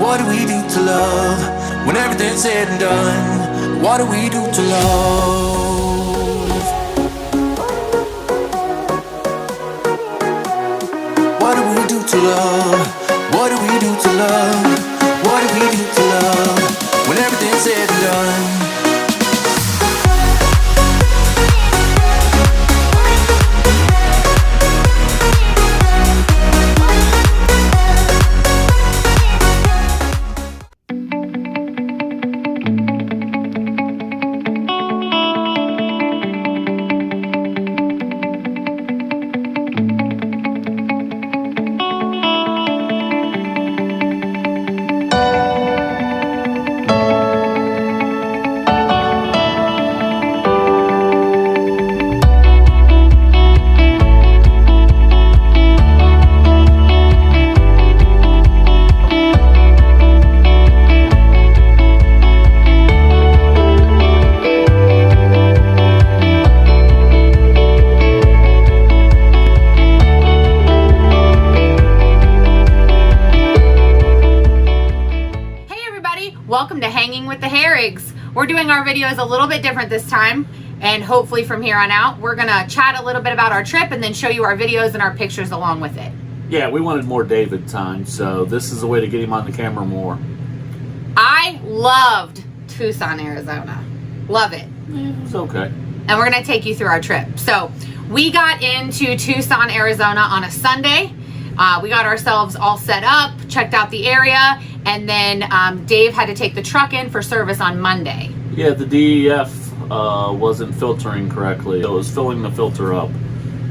What do we do to love when everything's said and done? What do we do to love? What do we do to love? What do we do to love? What do we do to love when everything's said and done? Welcome to Hanging with the Herrigs. We're doing our videos a little bit different this time, and hopefully from here on out we're gonna chat a little bit about our trip and then show you our videos and our pictures along with it. Yeah, we wanted more David time, so this is a way to get him on the camera more. I loved Tucson, Arizona. Love it. It's okay. And we're gonna take you through our trip. So we got into Tucson, Arizona on a Sunday. We got ourselves all set up, checked out the area, and then Dave had to take the truck in for service on Monday. Yeah, the DEF wasn't filtering correctly. It was filling the filter up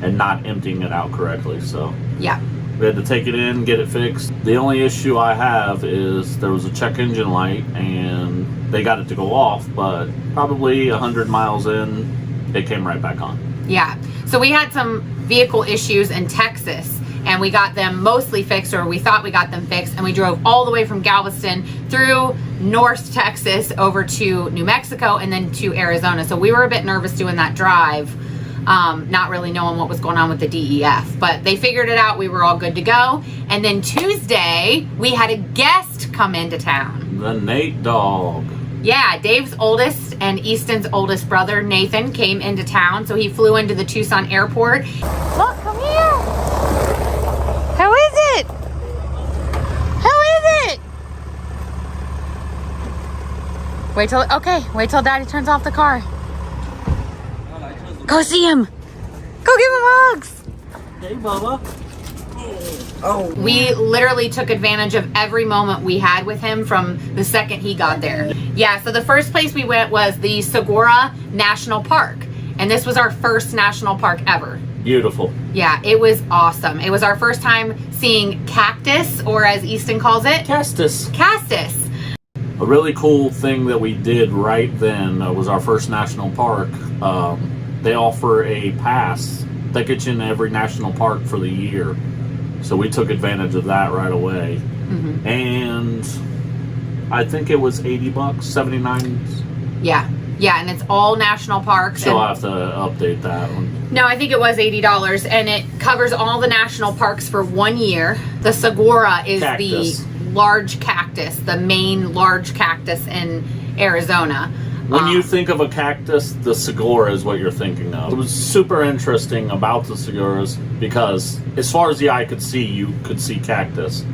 and not emptying it out correctly. So yeah, we had to take it in, get it fixed. The only issue I have is there was a check engine light and they got it to go off, but probably 100 miles in, it came right back on. Yeah, so we had some vehicle issues in Texas, and we got them mostly fixed, or we thought we got them fixed, and we drove all the way from Galveston through North Texas over to New Mexico and then to Arizona. So we were a bit nervous doing that drive, not really knowing what was going on with the DEF, but they figured it out. We were all good to go. And then Tuesday, we had a guest come into town. The Nate dog. Yeah, Dave's oldest and Easton's oldest brother, Nathan, came into town. So he flew into the Tucson airport. Look, come here. How is it? How is it? Wait till Daddy turns off the car. Go see him. Go give him hugs. Hey, Bubba. Oh. We literally took advantage of every moment we had with him from the second he got there. Yeah, so the first place we went was the Saguaro National Park. And this was our first national park ever. Beautiful. Yeah, it was awesome. It was our first time seeing cactus, or as Easton calls it, Castus. Castus. A really cool thing that we did right then was our first national park. They offer a pass that gets you in every national park for the year. So we took advantage of that right away. Mm-hmm. And I think it was $80, 79. Yeah. Yeah, and it's all national parks. So I'll have to update that one. No, I think it was $80, and it covers all the national parks for 1 year. The Saguaro is Cactus. The large cactus, the main large cactus in Arizona. When you think of a cactus, the Saguaro is what you're thinking of. It was super interesting about the Saguaros because as far as the eye could see, you could see cactus.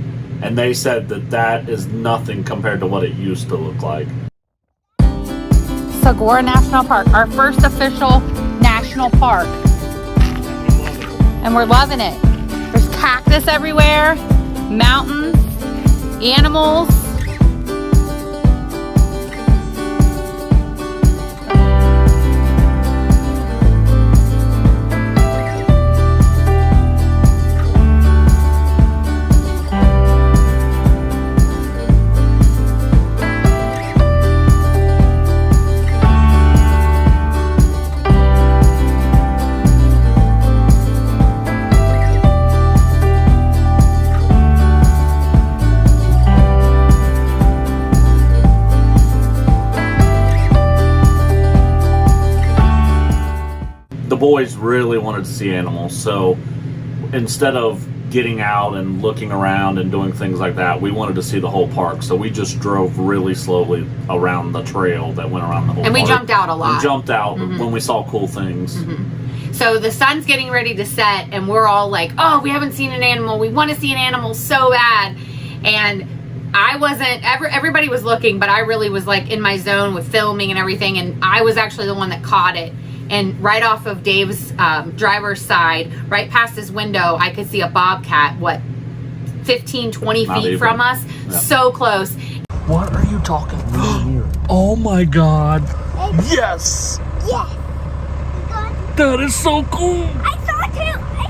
And they said that that is nothing compared to what it used to look like. Saguaro National Park, our first official national park. And we're loving it. There's cactus everywhere, mountains, animals. boys really wanted to see animals, so instead of getting out and looking around and doing things like that. We wanted to see the whole park, so we just drove really slowly around the trail that went around the whole And park. we jumped out a lot. And jumped out when we saw cool things. So the sun's getting ready to set, and we're all like, oh, we haven't seen an animal. We want to see an animal so bad. And I wasn't, everybody was looking, but I really was like in my zone with filming and everything. And I was actually the one that caught it. And right off of Dave's driver's side, right past his window, I could see a bobcat, 15, 20 Not feet even. from us. Yeah. So close. What are you talking about? Oh my God. Yes. Yeah. That is so cool. I saw it too. I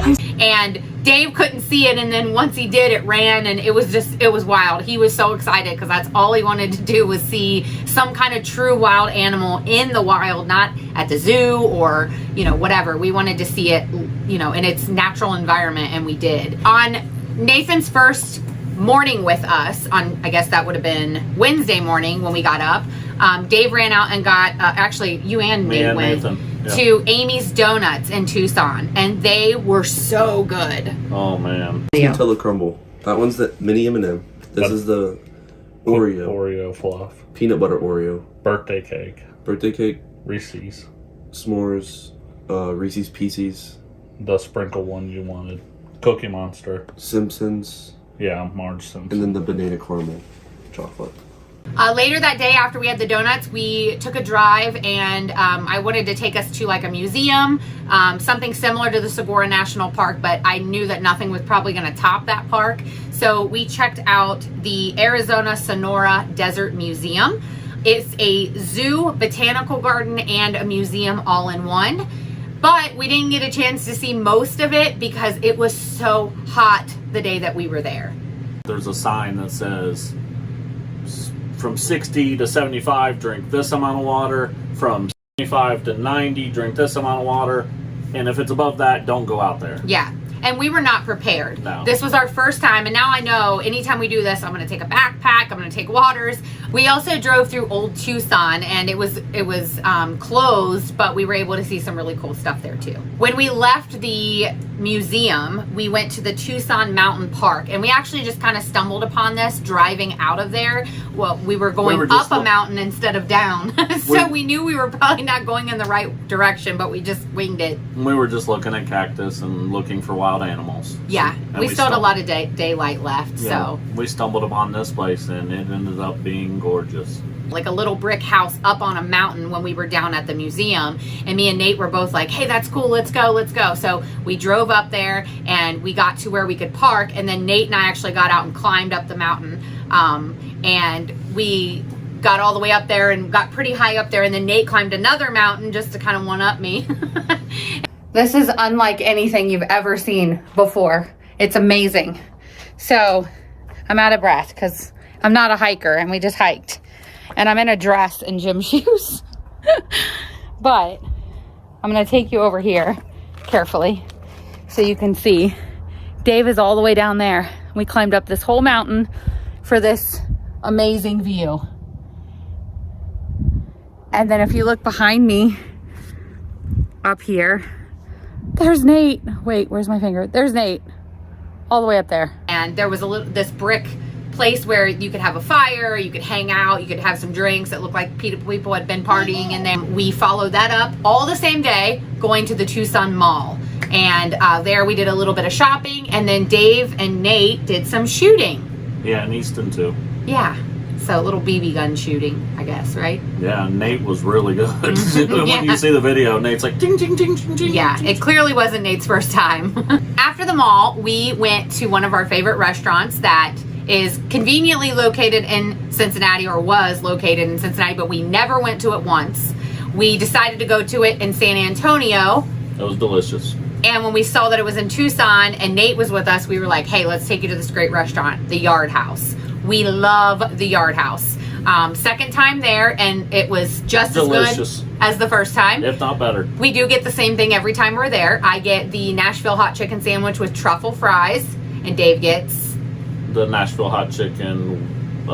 see it too. And Dave couldn't see it, and then once he did, it ran, and it was wild. He was so excited because that's all he wanted to do was see some kind of true wild animal in the wild, not at the zoo or, whatever. We wanted to see it, in its natural environment, and we did. On Nathan's first morning with us, I guess that would have been Wednesday morning when we got up, Dave ran out and got, actually, you and Me Nate and went Nathan. Yeah. to Amy's Donuts in Tucson, and they were so good. Oh man. Nutella crumble. That one's the mini M&M. This What? is the Oreo. Oreo fluff. Peanut butter Oreo. Birthday cake. Birthday cake. Reese's. S'mores. Reese's Pieces. The sprinkle one you wanted. Cookie Monster. Simpsons. Yeah, Marge Simpson. And then the banana caramel chocolate. Later that day, after we had the donuts, we took a drive, and I wanted to take us to like a museum, something similar to the Saguaro National Park, but I knew that nothing was probably going to top that park. So we checked out the Arizona Sonora Desert Museum. It's a zoo, botanical garden, and a museum all in one. But we didn't get a chance to see most of it because it was so hot the day that we were there. There's a sign that says from 60 to 75 drink this amount of water, from 75 to 90 drink this amount of water, and if it's above that, don't go out there. Yeah, and we were not prepared. No. This was our first time, and now I know anytime we do this, I'm going to take a backpack, I'm going to take waters. We also drove through Old Tucson, and it was closed, but we were able to see some really cool stuff there too. When we left the museum, we went to the Tucson Mountain Park, and we actually just kind of stumbled upon this driving out of there. Well, we were going up a mountain instead of down, so we knew we were probably not going in the right direction, but we just winged it. We were just looking at cactus and looking for wild animals. Yeah, And we still had a stumbled- lot of daylight left, Yeah, so. we stumbled upon this place, and it ended up being gorgeous. Like a little brick house up on a mountain when we were down at the museum, and me and Nate were both like, hey, that's cool, let's go. So we drove up there, and we got to where we could park, and then Nate and I actually got out and climbed up the mountain, and we got all the way up there and got pretty high up there, and then Nate climbed another mountain just to kind of one-up me. This is unlike anything you've ever seen before. It's amazing. So I'm out of breath because I'm not a hiker, and we just hiked. And I'm in a dress and gym shoes. But I'm going to take you over here carefully so you can see. Dave is all the way down there. We climbed up this whole mountain for this amazing view. And then if you look behind me up here, there's Nate. Wait, where's my finger? There's Nate. All the way up there. And there was this brick place where you could have a fire, you could hang out, you could have some drinks that looked like people had been partying, and then we followed that up all the same day going to the Tucson Mall, and there we did a little bit of shopping, and then Dave and Nate did some shooting. Yeah, in Easton too. Yeah, so a little BB gun shooting, I guess, right? Yeah, Nate was really good. When you see the video, Nate's like, ding, ding, ding, ding, ding. Yeah, it clearly wasn't Nate's first time. After the mall, we went to one of our favorite restaurants that is conveniently located in Cincinnati, or was located in Cincinnati, but we never went to it once. We decided to go to it in San Antonio. It was delicious. And when we saw that it was in Tucson and Nate was with us, we were like, hey, let's take you to this great restaurant, the Yard House. We love the Yard House. Second time there, and it was just Delicious. as good as the first time. If not better. We do get the same thing every time we're there. I get the Nashville hot chicken sandwich with truffle fries, and Dave gets The Nashville hot chicken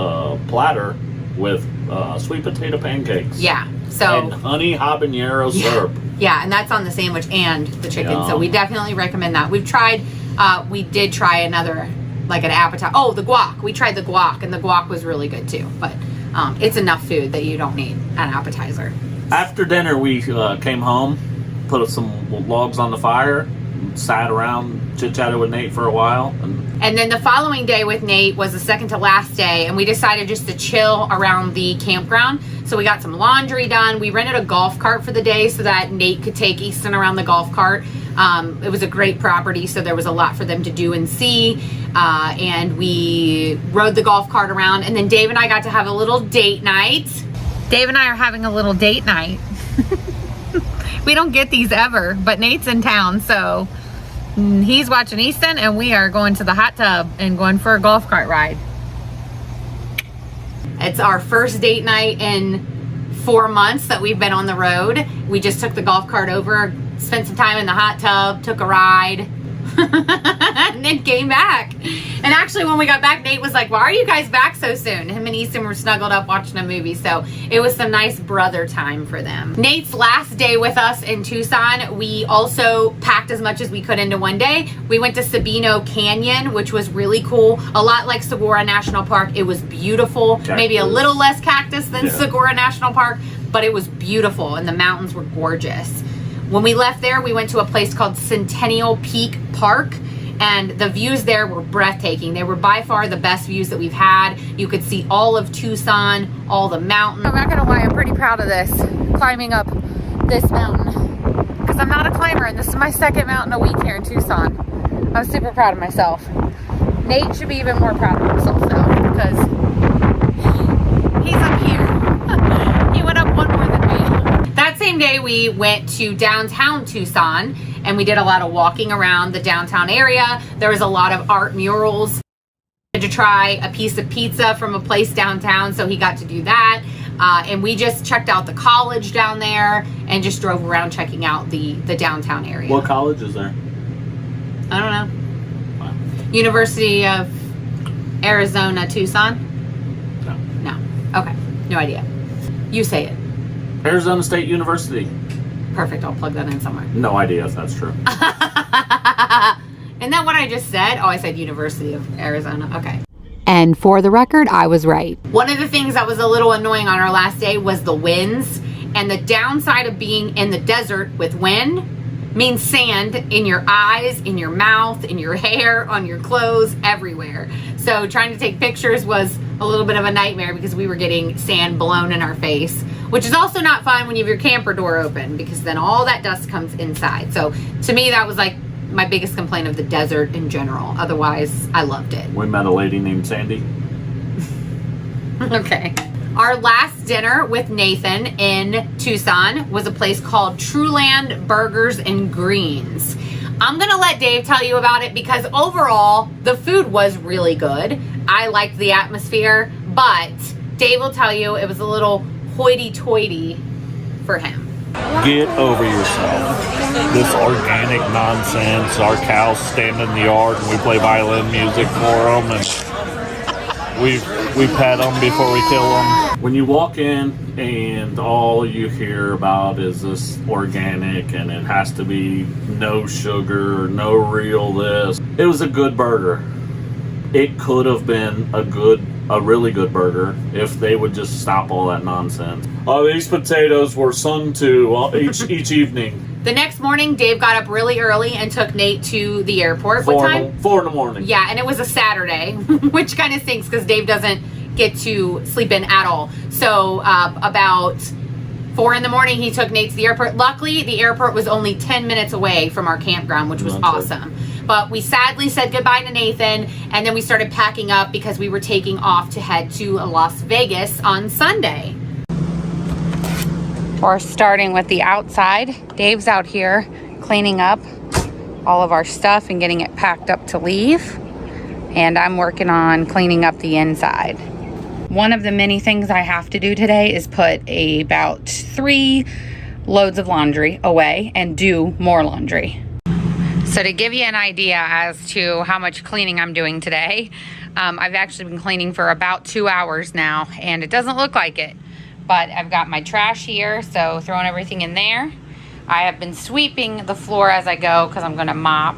with sweet potato pancakes. yeah. So And honey habanero syrup. Yeah, and that's on the sandwich and the chicken. Yeah. So we definitely recommend that. We've tried, we did try another, like an appetizer. Oh, the guac. We tried the guac, and the guac was really good too. But it's enough food that you don't need an appetizer. After dinner, we came home, put some logs on the fire, sat around, chit-chatted with Nate for a while. And then the following day with Nate was the second to last day, and we decided just to chill around the campground. So we got some laundry done. We rented a golf cart for the day so that Nate could take Easton around the golf cart. It was a great property, so there was a lot for them to do and see. And we rode the golf cart around, and then Dave and I got to have a little date night. Dave and I are having a little date night. We don't get these ever, but Nate's in town, so he's watching Easton, and we are going to the hot tub and going for a golf cart ride. It's our first date night in 4 months that we've been on the road. We just took the golf cart over, spent some time in the hot tub, took a ride, and then came back. And actually, when we got back, Nate was like, why are you guys back so soon? Him and Easton were snuggled up watching a movie, so it was some nice brother time for them. Nate's last day with us in Tucson, we also packed as much as we could into one day. We went to Sabino Canyon, which was really cool. A lot like Saguaro National Park. It was beautiful. Cactus. Maybe a little less cactus than Yeah. Saguaro National Park, but it was beautiful, and the mountains were gorgeous. When we left there, we went to a place called Centennial Peak Park, and the views there were breathtaking. They were by far the best views that we've had. You could see all of Tucson, all the mountains. I'm not gonna lie, I'm pretty proud of this, climbing up this mountain, because I'm not a climber, and this is my second mountain a week here in Tucson. I'm super proud of myself. Nate should be even more proud of himself though, because he's up here. He went up one more than me. That same day, we went to downtown Tucson, and we did a lot of walking around the downtown area. There was a lot of art murals. To try a piece of pizza from a place downtown, so he got to do that. And we just checked out the college down there and just drove around checking out the downtown area. What college is there? I don't know. Wow. University of Arizona, Tucson? No. No. Okay. No idea. You say it. Arizona State University. Perfect. I'll plug that in somewhere. No idea if that's true. Isn't that what I just said? Oh, I said University of Arizona. Okay. And for the record, I was right. One of the things that was a little annoying on our last day was the winds. And the downside of being in the desert with wind means sand in your eyes, in your mouth, in your hair, on your clothes, everywhere. So trying to take pictures was a little bit of a nightmare because we were getting sand blown in our face, which is also not fun when you have your camper door open, because then all that dust comes inside. So to me, that was like my biggest complaint of the desert in general. Otherwise, I loved it. We met a lady named Sandy. Okay. Our last dinner with Nathan in Tucson was a place called Truland Burgers and Greens. I'm going to let Dave tell you about it because overall, the food was really good. I liked the atmosphere, but Dave will tell you it was a little hoity-toity for him. Get over yourself. This organic nonsense. Our cows stand in the yard and we play violin music for them, and we pet them before we kill them. When you walk in and all you hear about is this organic and it has to be no sugar, no real this. It was a good burger. It could have been a really good burger if they would just stop all that nonsense. These potatoes were sung to each evening. The next morning, Dave got up really early and took Nate to the airport. What time? 4 in the morning. Yeah, and it was a Saturday, which kind of stinks because Dave doesn't get to sleep in at all. So about 4 in the morning, he took Nate to the airport. Luckily, the airport was only 10 minutes away from our campground, which was awesome. But we sadly said goodbye to Nathan, and then we started packing up because we were taking off to head to Las Vegas on Sunday. We're starting with the outside. Dave's out here cleaning up all of our stuff and getting it packed up to leave. And I'm working on cleaning up the inside. One of the many things I have to do today is put about 3 loads of laundry away and do more laundry. So to give you an idea as to how much cleaning I'm doing today, I've actually been cleaning for about 2 hours now, and it doesn't look like it. But I've got my trash here, so throwing everything in there. I have been sweeping the floor as I go because I'm going to mop.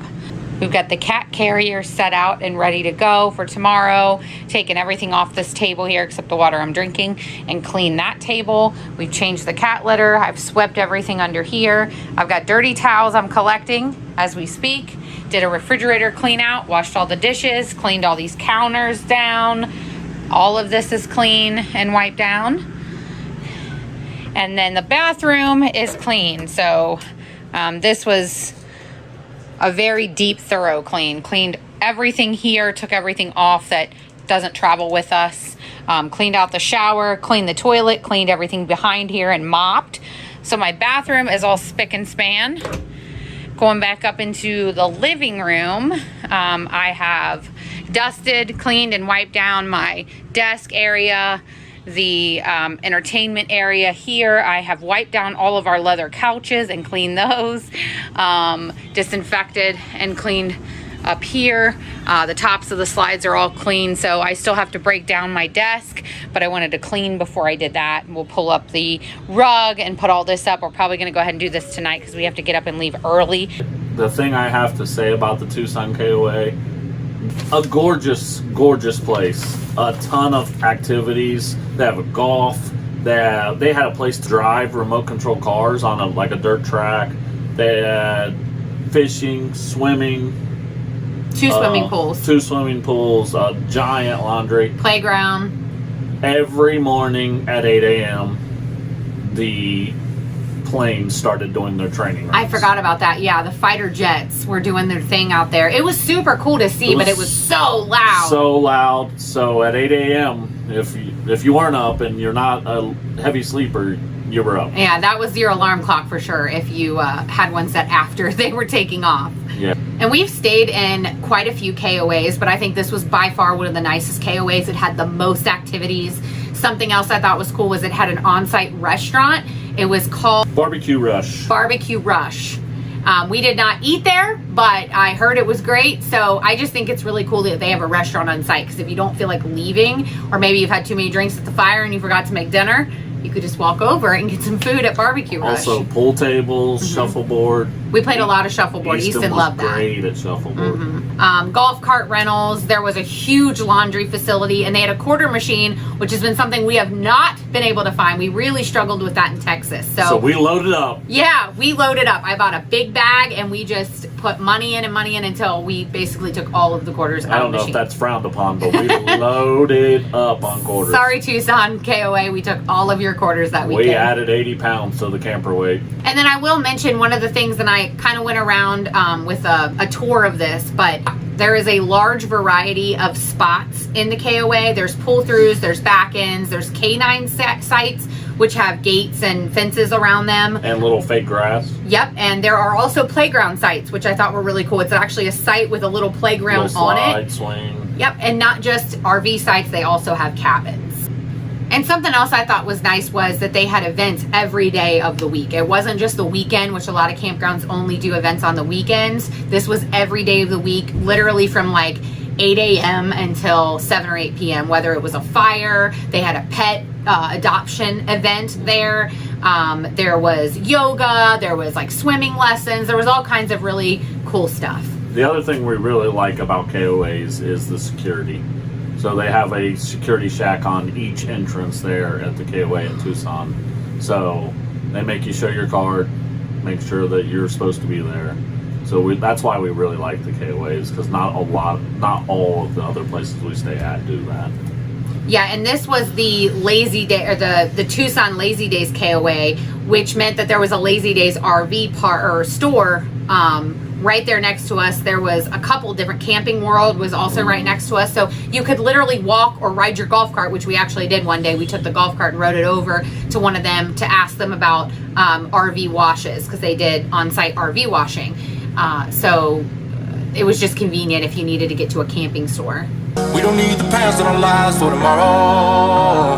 We've got the cat carrier set out and ready to go for tomorrow. Taking everything off this table here except the water I'm drinking and clean that table. We've changed the cat litter. I've swept everything under here. I've got dirty towels I'm collecting as we speak. Did a refrigerator clean out, washed all the dishes, cleaned all these counters down. All of this is clean and wiped down. And then the bathroom is clean. So this was a very deep, thorough clean. Cleaned everything here, took everything off that doesn't travel with us. Cleaned out the shower, cleaned the toilet, cleaned everything behind here and mopped. So my bathroom is all spick and span. Going back up into the living room, I have dusted, cleaned, and wiped down my desk area, the entertainment area here. I have wiped down all of our leather couches and cleaned those, disinfected and cleaned up here. The tops of the slides are all clean, so I still have to break down my desk, but I wanted to clean before I did that. We'll pull up the rug and put all this up. We're probably going to go ahead and do this tonight because we have to get up and leave early. The thing I have to say about the Tucson KOA, a gorgeous, gorgeous place. A ton of activities. They have a golf. They had a place to drive remote control cars on a dirt track. They had fishing, swimming. Two swimming pools. Two swimming pools, a giant laundry. Playground. Every morning at 8 a.m., the planes started doing their training runs. I forgot about that. Yeah, the fighter jets were doing their thing out there. It was super cool to see, but it was so loud. So loud. So at 8 a.m., if you weren't up and you're not a heavy sleeper, you were up. Yeah, that was your alarm clock for sure if you had one set after they were taking off. Yeah. And we've stayed in quite a few KOAs, but I think this was by far one of the nicest KOAs. It had the most activities. Something else I thought was cool was it had an on-site restaurant. It was called Barbecue Rush. Barbecue Rush. We did not eat there, but I heard it was great. So I just think it's really cool that they have a restaurant on site, because if you don't feel like leaving, or maybe you've had too many drinks at the fire and you forgot to make dinner, you could just walk over and get some food at Barbecue Rush. Also pool tables, shuffleboard. We played a lot of shuffleboard. Easton loved that. was great at shuffleboard. Golf cart rentals. There was a huge laundry facility, and they had a quarter machine, which has been something we have not been able to find. We really struggled with that in Texas. So we loaded up. Yeah, we loaded up. I bought a big bag, and we just put money in until we basically took all of the quarters out of the machine. I don't know if that's frowned upon, but we loaded up on quarters. Sorry, Tucson KOA. We took all of your quarters that weekend. We added 80 pounds to the camper weight. And then I will mention one of the things, and I kind of went around with a tour of this, but there is a large variety of spots in the KOA. There's pull-throughs, there's back-ends, there's canine sites, which have gates and fences around them. And little fake grass. Yep, and there are also playground sites, which I thought were really cool. It's actually a site with a little playground on it. Swing. Yep, and not just RV sites, they also have cabins. And something else I thought was nice was that they had events every day of the week. It wasn't just the weekend, which a lot of campgrounds only do events on the weekends. This was every day of the week, literally from like 8 a.m. until 7 or 8 p.m. Whether it was a fire, they had a pet adoption event there. There was yoga, there was like swimming lessons. There was all kinds of really cool stuff. The other thing we really like about KOAs is the security. So they have a security shack on each entrance there at the KOA in Tucson. So they make you show your card, make sure that you're supposed to be there. So that's why we really like the KOAs, because not all of the other places we stay at do that. Yeah, and this was the Lazy Day, or the Tucson Lazy Days KOA, which meant that there was a Lazy Days RV store right there next to us. There was a couple different. Camping World was also right next to us, so you could literally walk or ride your golf cart, which we actually did one day. We took the golf cart and rode it over to one of them to ask them about RV washes, because they did on-site RV washing. So it was just convenient if you needed to get to a camping store. We don't need the past in our lives for tomorrow.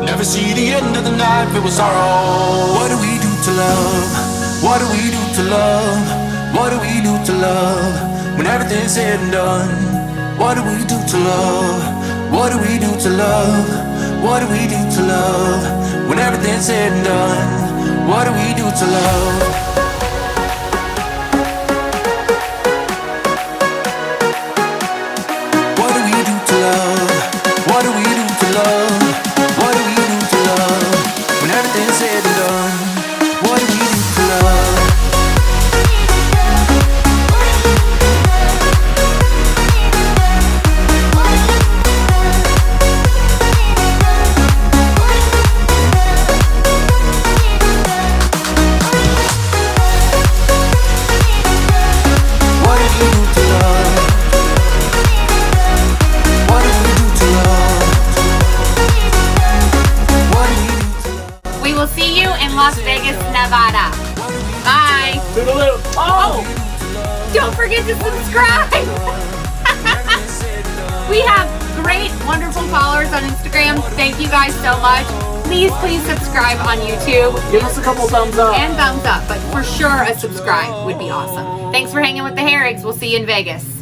Never see the end of the night filled with sorrow. What do we do to love? What do we do to love? What do we do to love when everything's said and done? What do we do to love? What do we do to love? What do we do to love when everything's said and done? What do we do to love? What do we do to love? What do we do to love? What do we do to love? When everything's said and done, what do we do to love? We will see you in Las Vegas, Nevada. Bye. Toodaloo. Oh! Don't forget to subscribe. We have great, wonderful followers on Instagram. Thank you guys so much. Please subscribe on YouTube. Give us a couple thumbs up. And thumbs up, but for sure a subscribe would be awesome. Thanks for hanging with the Herrigs. We'll see you in Vegas.